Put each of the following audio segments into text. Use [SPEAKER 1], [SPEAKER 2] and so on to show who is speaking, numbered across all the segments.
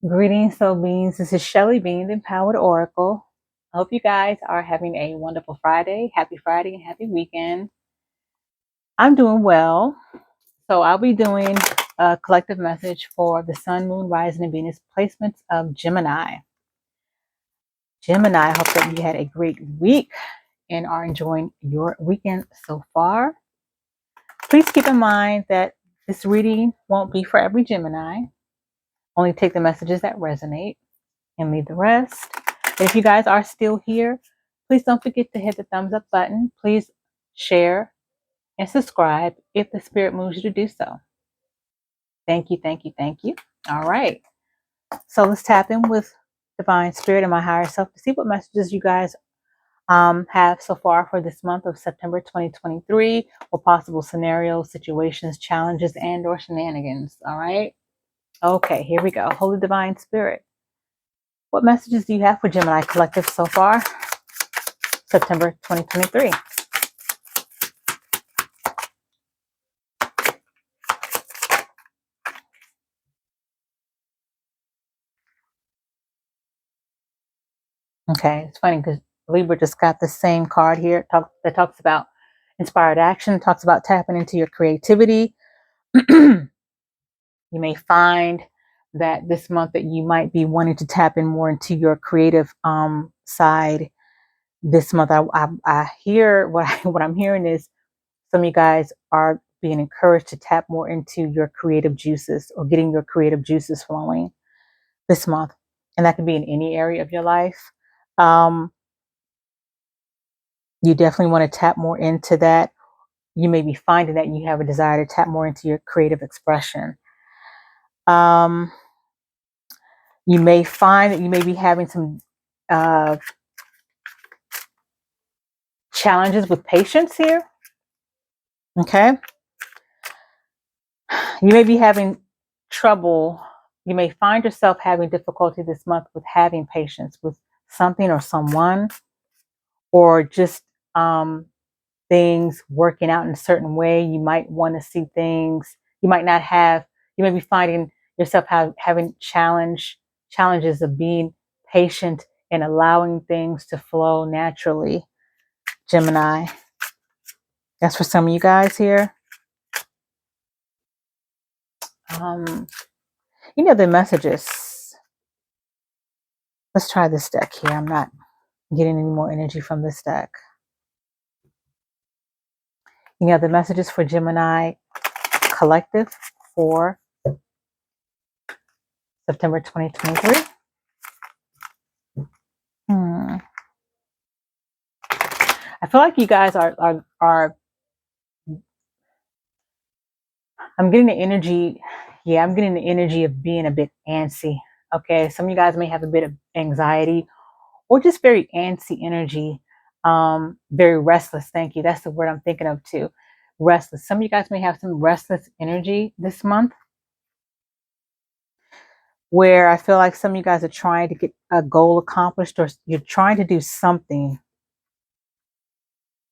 [SPEAKER 1] Greetings, soul beings. This is Shelly Bean, the Empowered Oracle. I hope you guys are having a wonderful Friday. Happy Friday and happy weekend. I'm doing well. So I'll be doing a collective message for the Sun, Moon, Rising, and Venus placements of Gemini. Gemini, I hope that you had a great week and are enjoying your weekend so far. Please keep in mind that this reading won't be for every Gemini. Only take the messages that resonate and leave the rest. If you guys are still here, please don't forget to hit the thumbs up button. Please share and subscribe if the spirit moves you to do so. Thank you, thank you, thank you. All right. So let's tap in with Divine Spirit and my higher self to see what messages you guys have so far for this month of September 2023, or possible scenarios, situations, challenges, and or shenanigans. All right. Okay, here we go. Holy Divine Spirit. What messages do you have for Gemini Collective so far? September 2023. Okay, it's funny because Libra just got the same card here that talks about inspired action, talks about tapping into your creativity. You may find that this month that you might be wanting to tap in more into your creative side. This month, I hear what I'm hearing is some of you guys are being encouraged to tap more into your creative juices or getting your creative juices flowing this month, and that can be in any area of your life. You definitely want to tap more into that. You may be finding that you have a desire to tap more into your creative expression. You may find that you may be having some challenges with patience here. Okay. You may be having trouble. You may find yourself having difficulty this month with having patience with something or someone, or just things working out in a certain way. You might want to see things. You might not have. You may be finding yourself having challenges of being patient and allowing things to flow naturally. Gemini. That's for some of you guys here. The messages. Let's try this deck here. I'm not getting any more energy from this deck. The messages for Gemini Collective for September 2023. I feel like you guys are I'm getting the energy. Yeah, I'm getting the energy of being a bit antsy. Okay. Some of you guys may have a bit of anxiety or just very antsy energy. Very restless. Thank you. That's the word I'm thinking of too. Restless. Some of you guys may have some restless energy this month, where I feel like some of you guys are trying to get a goal accomplished, or you're trying to do something.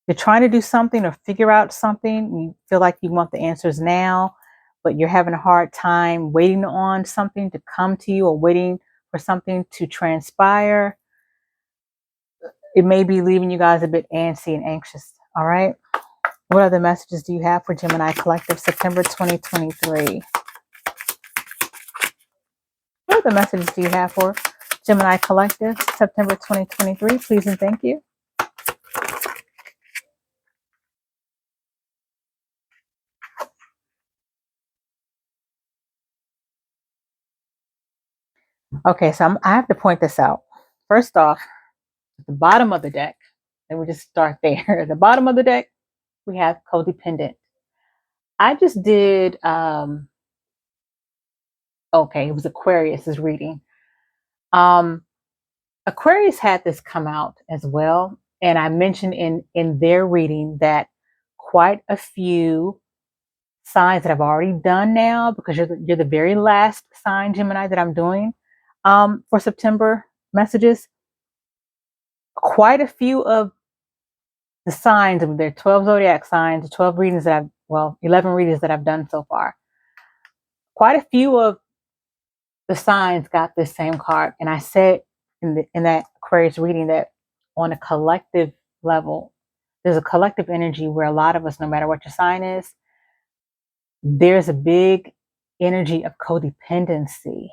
[SPEAKER 1] You're trying to do something or figure out something. You feel like you want the answers now, but you're having a hard time waiting on something to come to you or waiting for something to transpire. It may be leaving you guys a bit antsy and anxious. All right. What other messages do you have for Gemini Collective September 2023? What other messages do you have for Gemini Collective September 2023? Please and thank you. Okay, so I have to point this out. First off, at the bottom of the deck, and we just start there. At the bottom of the deck, we have codependent. I just did, okay, it was Aquarius's reading. Aquarius had this come out as well. And I mentioned in their reading that quite a few signs that I've already done now, because you're the very last sign, Gemini, that I'm doing for September messages. Quite a few of the signs of their 12 zodiac signs, 12 readings that 11 readings that I've done so far. Quite a few of the signs got this same card. And I said in that Aquarius reading that on a collective level, there's a collective energy where a lot of us, no matter what your sign is, there's a big energy of codependency.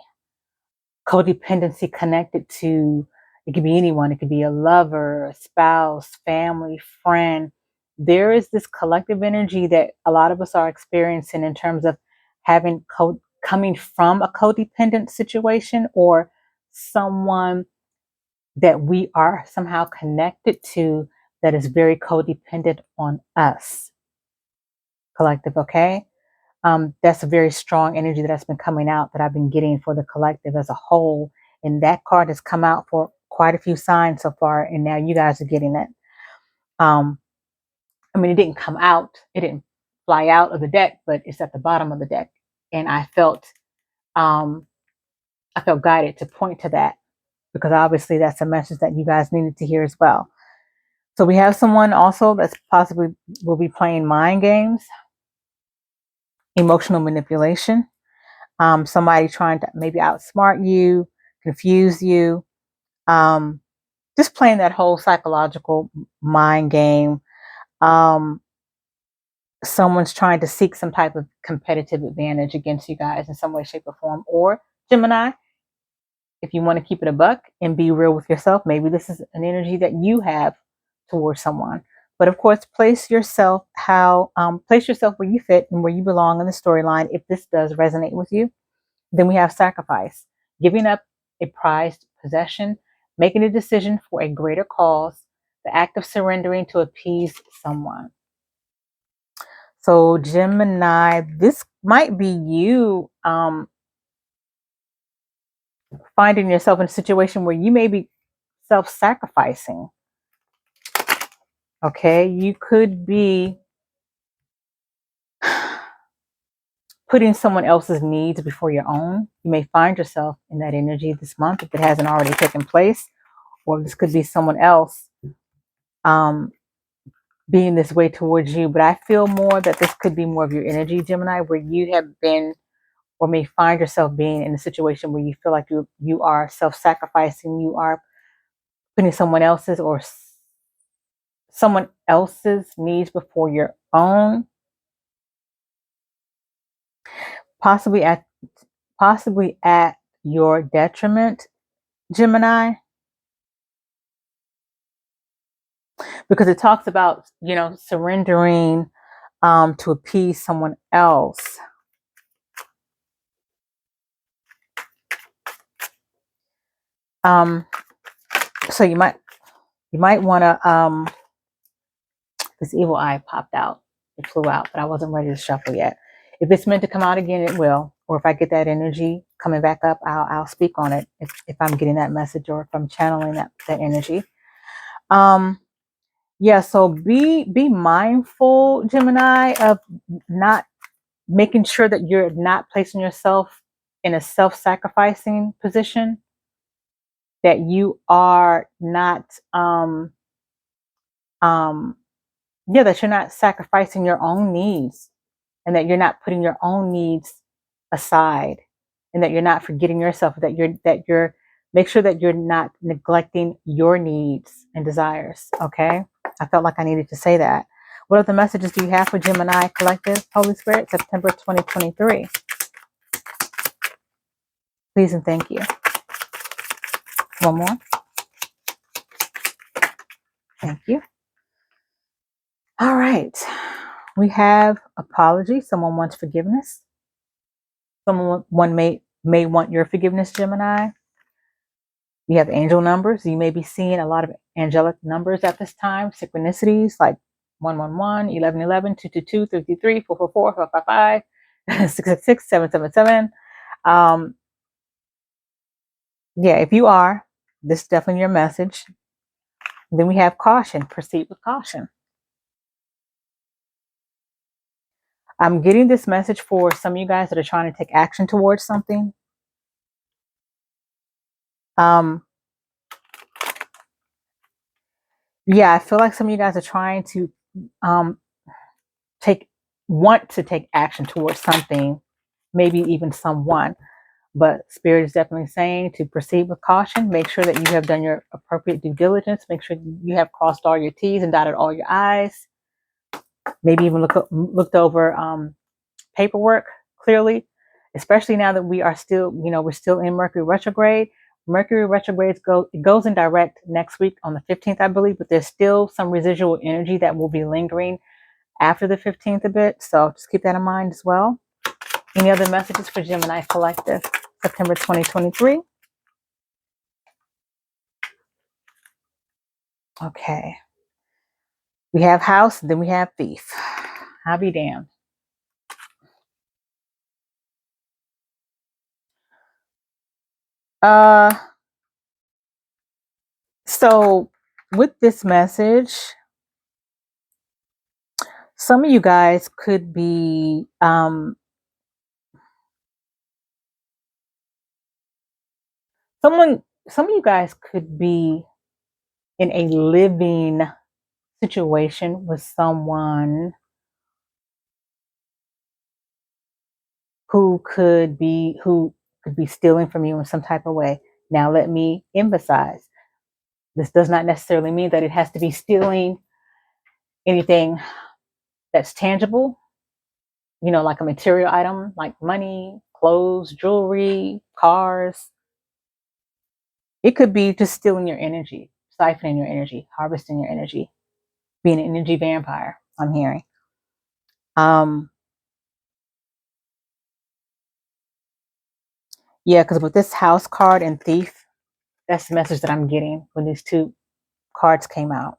[SPEAKER 1] Codependency connected to, it could be anyone, it could be a lover, a spouse, family, friend. There is this collective energy that a lot of us are experiencing in terms of having coming from a codependent situation, or someone that we are somehow connected to that is very codependent on us. Collective, okay? That's a very strong energy that's been coming out, that I've been getting for the collective as a whole. And that card has come out for quite a few signs so far, and now you guys are getting it. I mean, it didn't come out, it didn't fly out of the deck, but it's at the bottom of the deck. And I felt guided to point to that, because obviously that's a message that you guys needed to hear as well. So we have someone also that's possibly will be playing mind games, emotional manipulation. Somebody trying to maybe outsmart you, confuse you, just playing that whole psychological mind game. Someone's trying to seek some type of competitive advantage against you guys in some way, shape, or form. Or Gemini, if you want to keep it a buck and be real with yourself, maybe this is an energy that you have towards someone. But of course, place yourself where you fit and where you belong in the storyline. If this does resonate with you, then we have sacrifice, giving up a prized possession, making a decision for a greater cause, the act of surrendering to appease someone. So Gemini, this might be you finding yourself in a situation where you may be self-sacrificing. Okay, you could be putting someone else's needs before your own. You may find yourself in that energy this month if it hasn't already taken place, or this could be someone else being this way towards you. But I feel more that this could be more of your energy, Gemini, where you have been or may find yourself being in a situation where you feel like you are self-sacrificing, you are putting someone else's needs before your own, possibly at your detriment, Gemini, because it talks about, surrendering to appease someone else. So you might want to, this evil eye popped out, it flew out, but I wasn't ready to shuffle yet. If it's meant to come out again, it will. Or if I get that energy coming back up, I'll speak on it if I'm getting that message, or if I'm channeling that energy. Yeah, so be mindful, Gemini, of not making sure that you're not placing yourself in a self-sacrificing position, that you are not that you're not sacrificing your own needs, and that you're not putting your own needs aside, and that you're not forgetting yourself, that you're make sure that you're not neglecting your needs and desires. Okay, I felt like I needed to say that. What other messages do you have for Gemini Collective, Holy Spirit, September 2023? Please and thank you. One more. Thank you. All right. We have apology. Someone wants forgiveness. Someone may want your forgiveness, Gemini. We have angel numbers. You may be seeing a lot of angelic numbers at this time. Synchronicities like 111, 1111, 222, 333, 444, 555, 666, 777. Yeah, if you are, this is definitely your message. Then we have caution. Proceed with caution. I'm getting this message for some of you guys that are trying to take action towards something. Yeah, I feel like some of you guys are trying to want to take action towards something, maybe even someone. But Spirit is definitely saying to proceed with caution. Make sure that you have done your appropriate due diligence. Make sure you have crossed all your T's and dotted all your I's. Maybe even looked over paperwork clearly, especially now that we are still, we're still in Mercury retrograde. Mercury retrogrades it goes in direct next week on the 15th, I believe, but there's still some residual energy that will be lingering after the 15th a bit. So just keep that in mind as well. Any other messages for Gemini Collective, September 2023? Okay. We have house, then we have thief. I'll be damned. So with this message, some of you guys could be some of you guys could be in a living situation with someone who could be stealing from you in some type of way. Now let me emphasize, this does not necessarily mean that it has to be stealing anything that's tangible, like a material item, like money, clothes, jewelry, cars. It could be just stealing your energy, siphoning your energy, harvesting your energy, being an energy vampire, I'm hearing. Yeah, because with this house card and thief, that's the message that I'm getting when these two cards came out.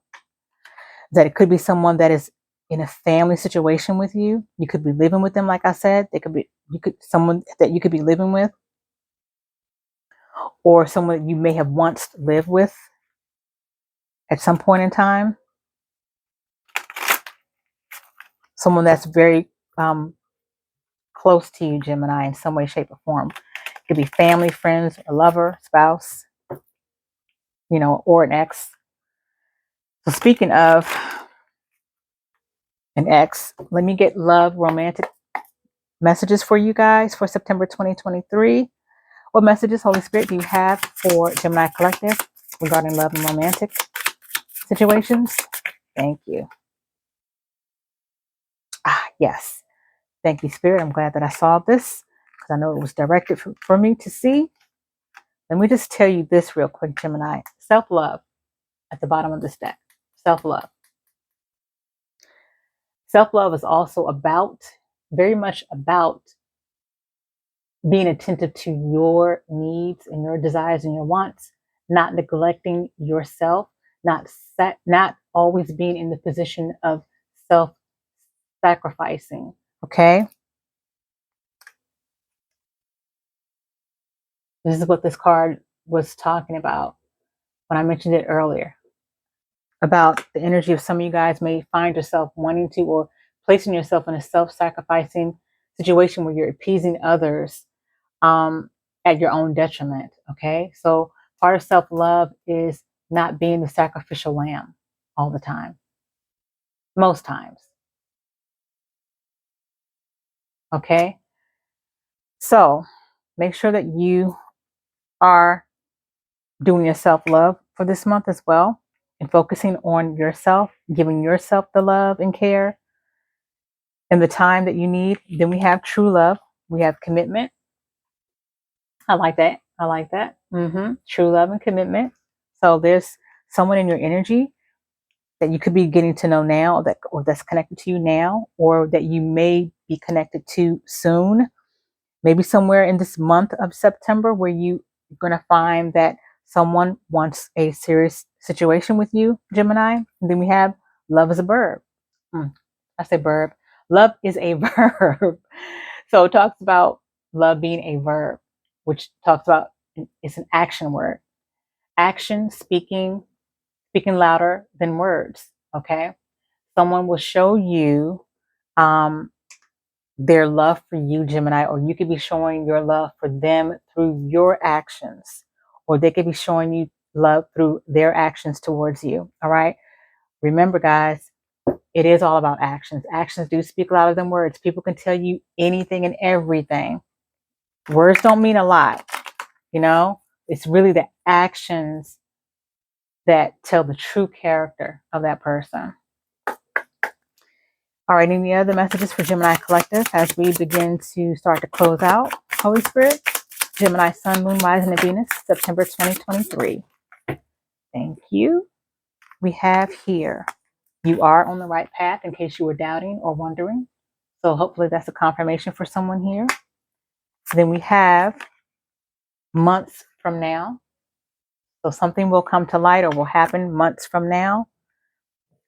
[SPEAKER 1] That it could be someone that is in a family situation with you. You could be living with them, like I said. Someone that you could be living with, or someone you may have once lived with at some point in time. Someone that's very close to you, Gemini, in some way, shape, or form. It could be family, friends, a lover, spouse, or an ex. So speaking of an ex, let me get love, romantic messages for you guys for September 2023. What messages, Holy Spirit, do you have for Gemini Collective regarding love and romantic situations? Thank you. Yes. Thank you, Spirit. I'm glad that I saw this because I know it was directed for me to see. Let me just tell you this real quick, Gemini. Self-love at the bottom of this deck. Self-love. Self-love is also very much about being attentive to your needs and your desires and your wants, not neglecting yourself, not always being in the position of self-sacrificing. Okay? This is what this card was talking about when I mentioned it earlier. About the energy of some of you guys may find yourself wanting to or placing yourself in a self-sacrificing situation where you're appeasing others at your own detriment. Okay, so part of self-love is not being the sacrificial lamb all the time, most times. Okay, so make sure that you are doing your self-love for this month as well, and focusing on yourself, giving yourself the love and care and the time that you need. Then we have true love. We have commitment. I like that. I like that. True love and commitment. So there's someone in your energy that you could be getting to know now, or that's connected to you now, or that you may be connected to soon. Maybe somewhere in this month of September, where you're going to find that someone wants a serious situation with you, Gemini. And then we have love is a verb. I say verb. Love is a verb. So it talks about love being a verb, which talks about it's an action word. Action, speaking louder than words. Okay. Someone will show you their love for you, Gemini, or you could be showing your love for them through your actions, or they could be showing you love through their actions towards you. All right. Remember, guys, it is all about actions. Actions do speak louder than words. People can tell you anything and everything, Words don't mean a lot, you know? It's really the actions that tell the true character of that person. All right, any other messages for Gemini Collective as we begin to start to close out? Holy Spirit, Gemini Sun, Moon, Rising, and Venus, September 2023. Thank you. We have here, you are on the right path in case you were doubting or wondering. So hopefully that's a confirmation for someone here. Then we have months from now. So something will come to light or will happen months from now.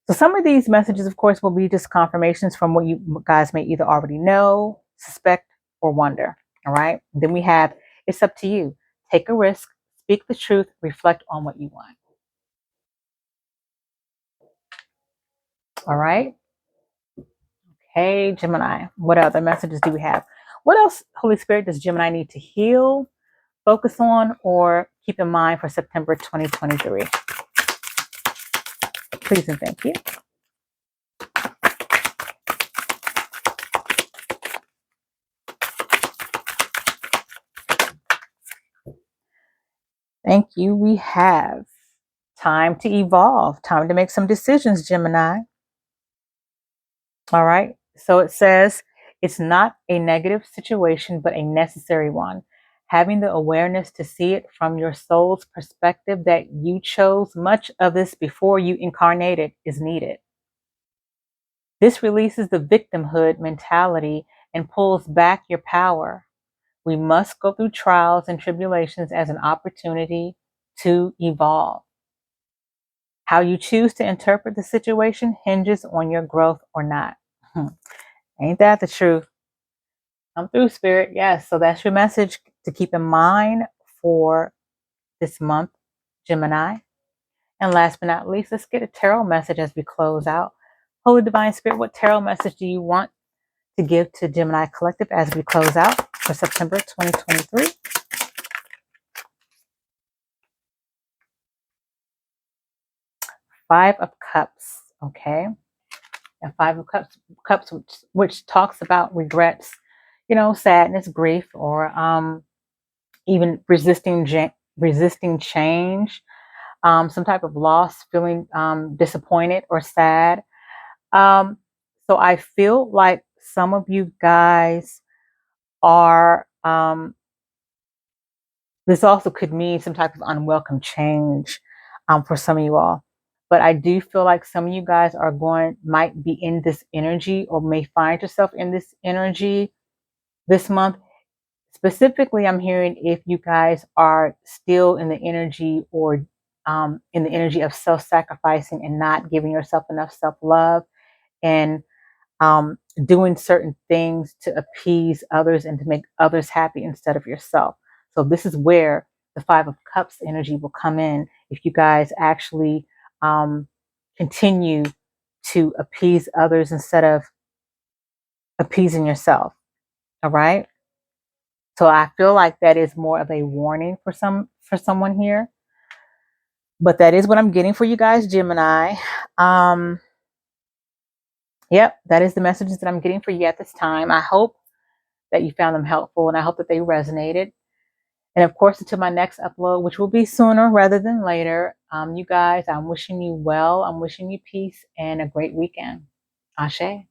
[SPEAKER 1] So some of these messages, of course, will be just confirmations from what you guys may either already know, suspect, or wonder. All right. Then we have, it's up to you. Take a risk, speak the truth, reflect on what you want. All right. Okay, Gemini. What other messages do we have? What else, Holy Spirit, does Gemini need to heal, focus on, or keep in mind for September 2023? Please and thank you. Thank you. We have time to evolve, time to make some decisions, Gemini. All right. So it says it's not a negative situation, but a necessary one. Having the awareness to see it from your soul's perspective that you chose much of this before you incarnated is needed. This releases the victimhood mentality and pulls back your power. We must go through trials and tribulations as an opportunity to evolve. How you choose to interpret the situation hinges on your growth or not. Ain't that the truth? Come through, Spirit. Yes. So that's your message to keep in mind for this month, Gemini. And last but not least, let's get a tarot message as we close out. Holy Divine Spirit, what tarot message do you want to give to Gemini Collective as we close out for September 2023? Five of Cups. Okay. And Five of Cups, which talks about regrets, sadness, grief, or even resisting change, some type of loss, feeling disappointed or sad. So I feel like some of you guys are, this also could mean some type of unwelcome change for some of you all. But I do feel like some of you guys might be in this energy or may find yourself in this energy this month. Specifically, I'm hearing if you guys are still in the energy or in the energy of self-sacrificing and not giving yourself enough self-love and doing certain things to appease others and to make others happy instead of yourself. So this is where the Five of Cups energy will come in if you guys actually continue to appease others instead of appeasing yourself. All right. So I feel like that is more of a warning for someone here. But that is what I'm getting for you guys, Gemini. Yep, that is the messages that I'm getting for you at this time. I hope that you found them helpful and I hope that they resonated. And of course, until my next upload, which will be sooner rather than later, you guys, I'm wishing you well. I'm wishing you peace and a great weekend. Ashe.